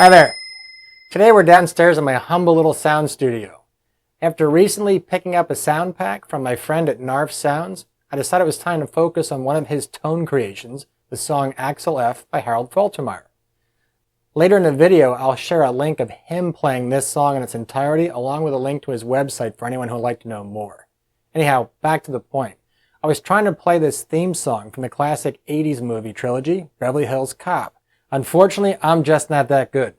Hi there. Today we're downstairs in my humble little sound studio. After recently picking up a sound pack from my friend at Narf Sounds, I decided it was time to focus on one of his tone creations, the song Axel-F by Harold Faltermeyer. Later in the video, I'll share a link of him playing this song in its entirety, along with a link to his website for anyone who would like to know more. Anyhow, back to the point. I was trying to play this theme song from the classic 80s movie trilogy, Beverly Hills Cop. Unfortunately, I'm just not that good.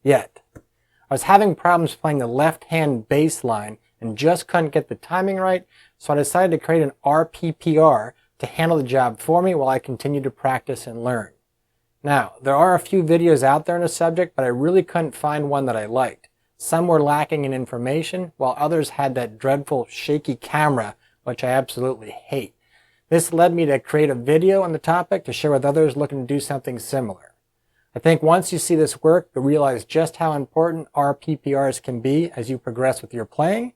Yet. I was having problems playing the left-hand bass line and just couldn't get the timing right, so I decided to create an RPPR to handle the job for me while I continued to practice and learn. Now, there are a few videos out there on the subject, but I really couldn't find one that I liked. Some were lacking in information, while others had that dreadful shaky camera, which I absolutely hate. This led me to create a video on the topic to share with others looking to do something similar. I think once you see this work, you'll realize just how important RPPRs can be as you progress with your playing.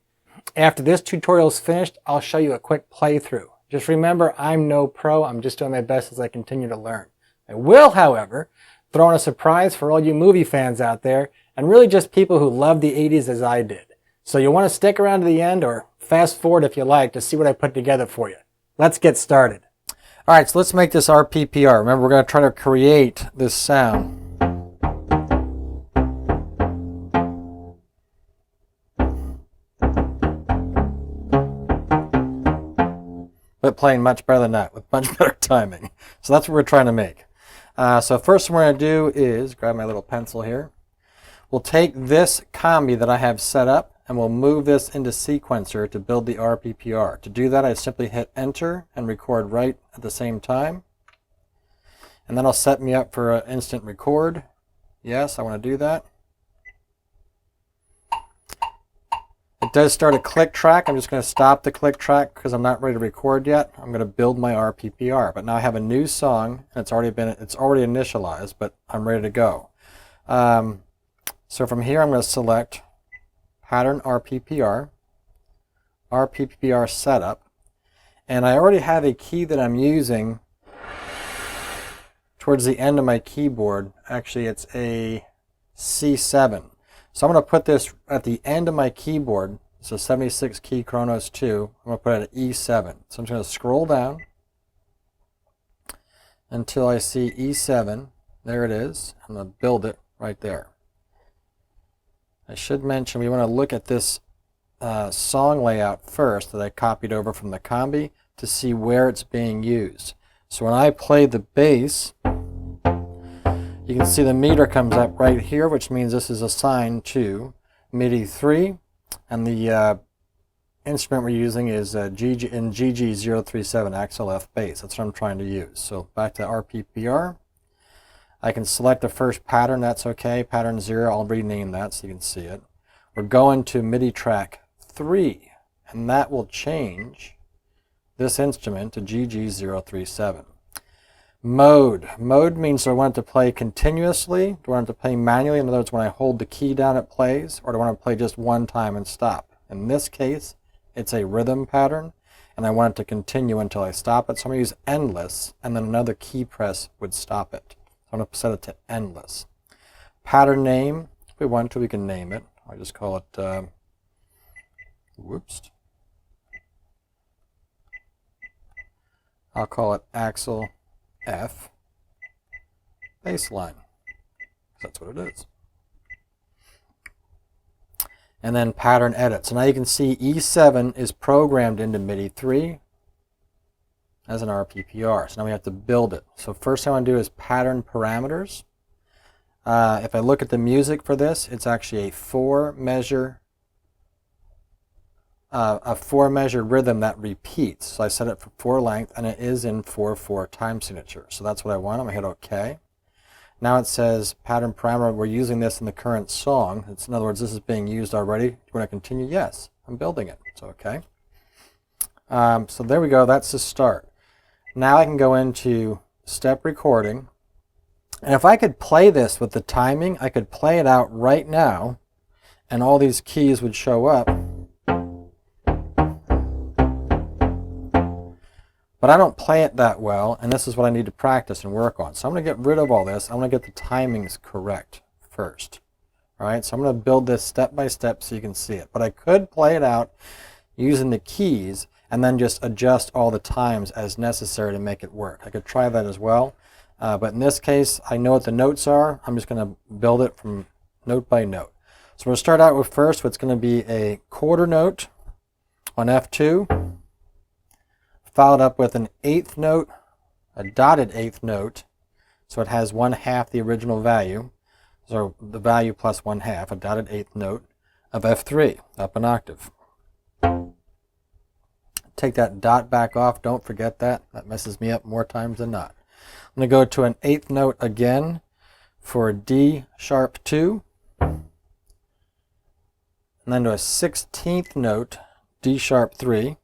After this tutorial is finished, I'll show you a quick playthrough. Just remember, I'm no pro, I'm just doing my best as I continue to learn. I will, however, throw in a surprise for all you movie fans out there, and really just people who love the 80s as I did. So you'll want to stick around to the end, or fast forward if you like, to see what I put together for you. Let's get started. Alright, so let's make this RPPR. Remember, we're going to try to create this sound. But playing much better than that, with much better timing. So that's what we're trying to make. So first what we're going to do is, grab my little pencil here. We'll take this combi that I have set up, and we'll move this into sequencer to build the RPPR. To do that, I simply hit enter and record right at the same time. And that'll set me up for an instant record. Yes, I want to do that. It does start a click track. I'm just going to stop the click track because I'm not ready to record yet. I'm going to build my RPPR. But now I have a new song, and it's already initialized, but I'm ready to go. So from here, I'm going to select Pattern RPPR, RPPR Setup, and I already have a key that I'm using towards the end of my keyboard. Actually, it's a C7. So I'm going to put this at the end of my keyboard. It's a 76 key Kronos 2. I'm going to put it at E7. So I'm just going to scroll down until I see E7. There it is. I'm going to build it right there. I should mention we want to look at this song layout first that I copied over from the combi to see where it's being used. So when I play the bass, you can see the meter comes up right here, which means this is assigned to MIDI 3, and the instrument we're using is GG037 Axel-F bass. That's what I'm trying to use. So back to RPPR. I can select the first pattern, that's okay. Pattern 0, I'll rename that so you can see it. We're going to MIDI track 3, and that will change this instrument to GG037. Mode. Mode means do I want it to play continuously? Do I want it to play manually? In other words, when I hold the key down it plays, or do I want to play just one time and stop? In this case, it's a rhythm pattern, and I want it to continue until I stop it. So I'm going to use endless, and then another key press would stop it. I'm going to set it to endless. Pattern name, if we want to, we can name it. I'll just call it, I'll call it Axel-F baseline. That's what it is. And then pattern edit. So now you can see E7 is programmed into MIDI 3 as an RPPR. So now we have to build it. So first thing I want to do is pattern parameters. If I look at the music for this, it's actually a four measure rhythm that repeats. So I set it for 4 length, and it is in 4/4 time signature. So that's what I want. I'm going to hit OK. Now it says pattern parameter. We're using this in the current song. In other words, this is being used already. Do you want to continue? Yes. I'm building it. It's OK. So there we go. That's the start. Now I can go into step recording, and if I could play this with the timing, I could play it out right now, and all these keys would show up. But I don't play it that well, and this is what I need to practice and work on. So I'm going to get rid of all this. I'm going to get the timings correct first. All right, so I'm going to build this step by step so you can see it. But I could play it out using the keys and then just adjust all the times as necessary to make it work. I could try that as well. But in this case, I know what the notes are. I'm just going to build it from note by note. So we'll start out with first what's going to be a quarter note on F2, followed up with an eighth note, a dotted eighth note, so it has 1/2 the original value, so the value plus 1/2, a dotted eighth note of F3, up an octave. Take that dot back off, don't forget that. That messes me up more times than not. I'm going to go to an eighth note again for D sharp 2, and then to a 16th note, D sharp 3.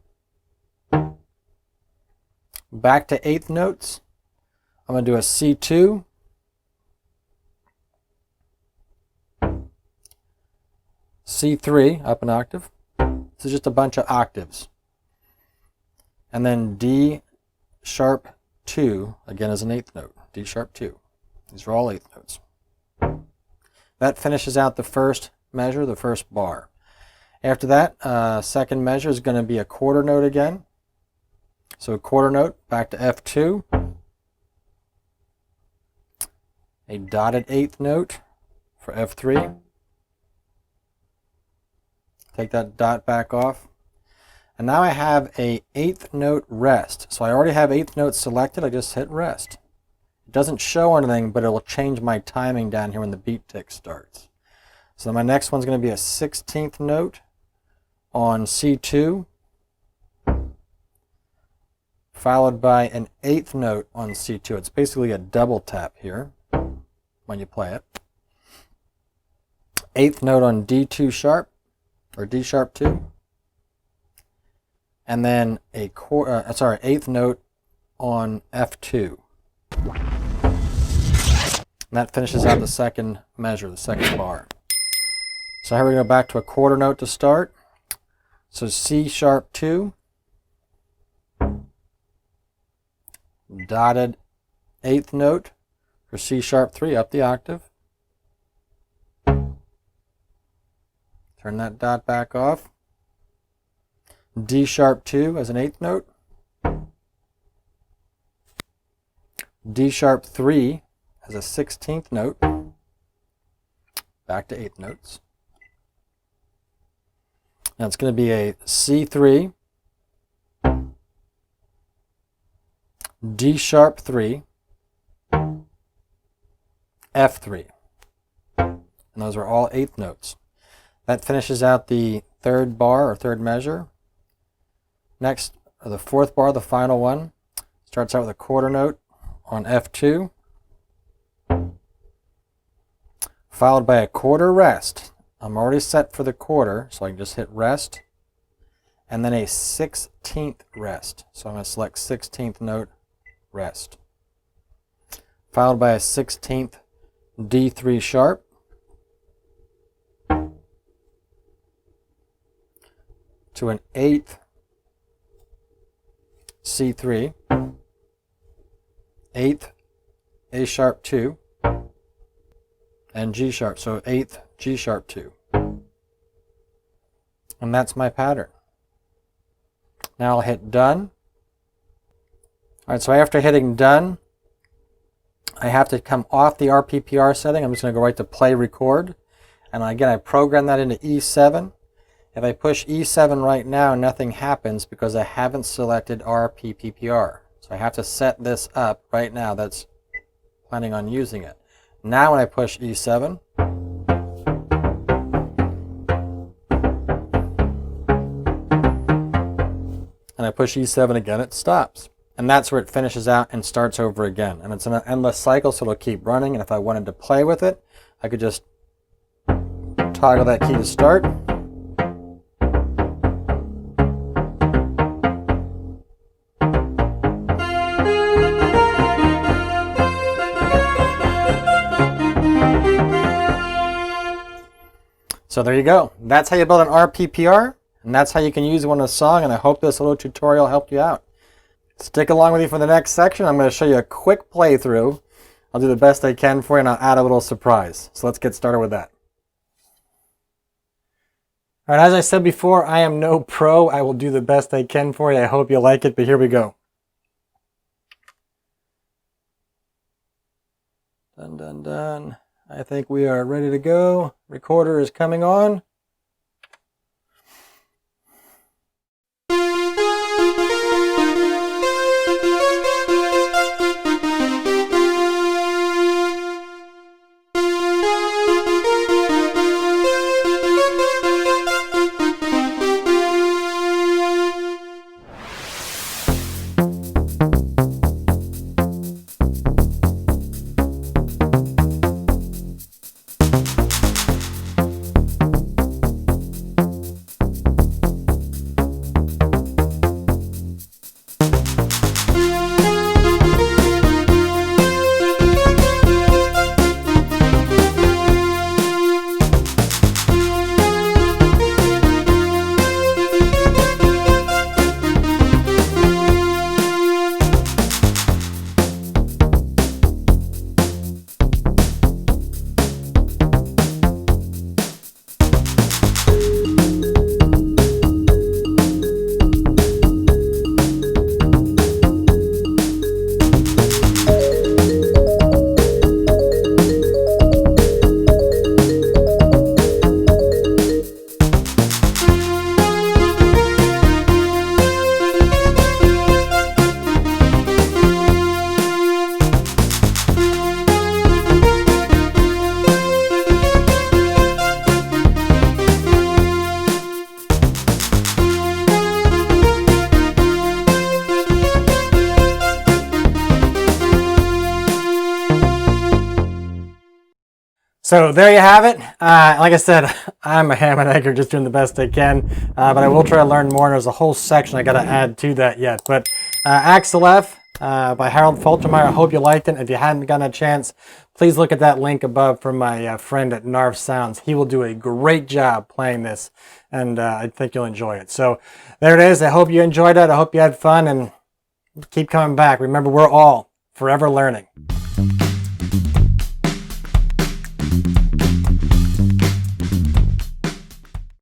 Back to eighth notes. I'm going to do a C2, C3, up an octave. This is just a bunch of octaves. And then D sharp 2, again as an eighth note, D sharp 2. These are all eighth notes. That finishes out the first measure, the first bar. After that, second measure is going to be a quarter note again. So a quarter note, back to F2. A dotted eighth note for F3. Take that dot back off. And now I have a eighth note rest. So I already have eighth notes selected, I just hit rest. It doesn't show anything, but it will change my timing down here when the beat tick starts. So my next one's going to be a 16th note on C2, followed by an eighth note on C2. It's basically a double tap here when you play it. Eighth note on D2 sharp, or D sharp 2. And then a eighth note on F2. And that finishes out the second measure, the second bar. So here we go back to a quarter note to start. So C sharp 2, dotted eighth note for C sharp 3, up the octave. Turn that dot back off. D sharp 2 as an eighth note. D sharp 3 as a 16th note. Back to eighth notes. Now it's going to be a C3, D sharp 3, F3. And those are all eighth notes. That finishes out the third bar or third measure. Next, the fourth bar, the final one, starts out with a quarter note on F2, followed by a quarter rest. I'm already set for the quarter, so I can just hit rest, and then a 16th rest. So I'm going to select 16th note, rest. Followed by a 16th D3 sharp, to an 8th C3, 8th A sharp 2, and G sharp, so 8th G sharp 2. And that's my pattern. Now I'll hit done. Alright, so after hitting done, I have to come off the RPPR setting. I'm just going to go right to play record. And again, I program that into E7. If I push E7 right now, nothing happens because I haven't selected RPPR. So I have to set this up right now. That's planning on using it. Now when I push E7, and I push E7 again, it stops. And that's where it finishes out and starts over again. And it's an endless cycle, so it'll keep running. And if I wanted to play with it, I could just toggle that key to start. So there you go. That's how you build an RPPR, and that's how you can use one in a song, and I hope this little tutorial helped you out. Stick along with me for the next section. I'm going to show you a quick playthrough I'll do the best I can for you, and I'll add a little surprise. So let's get started with that. All right, as I said before, I am no pro. I will do the best I can for you. I hope you like it, but here we go. Done, done, done. I think we are ready to go. Recorder is coming on. So there you have it. Like I said, I'm a ham and egger, just doing the best I can, but I will try to learn more. There's a whole section I got to add to that yet. But Axel-F by Harold Faltermeyer, I hope you liked it. If you hadn't gotten a chance, please look at that link above from my friend at Narv Sounds. He will do a great job playing this, and I think you'll enjoy it. So there it is. I hope you enjoyed it. I hope you had fun, and keep coming back. Remember, we're all forever learning.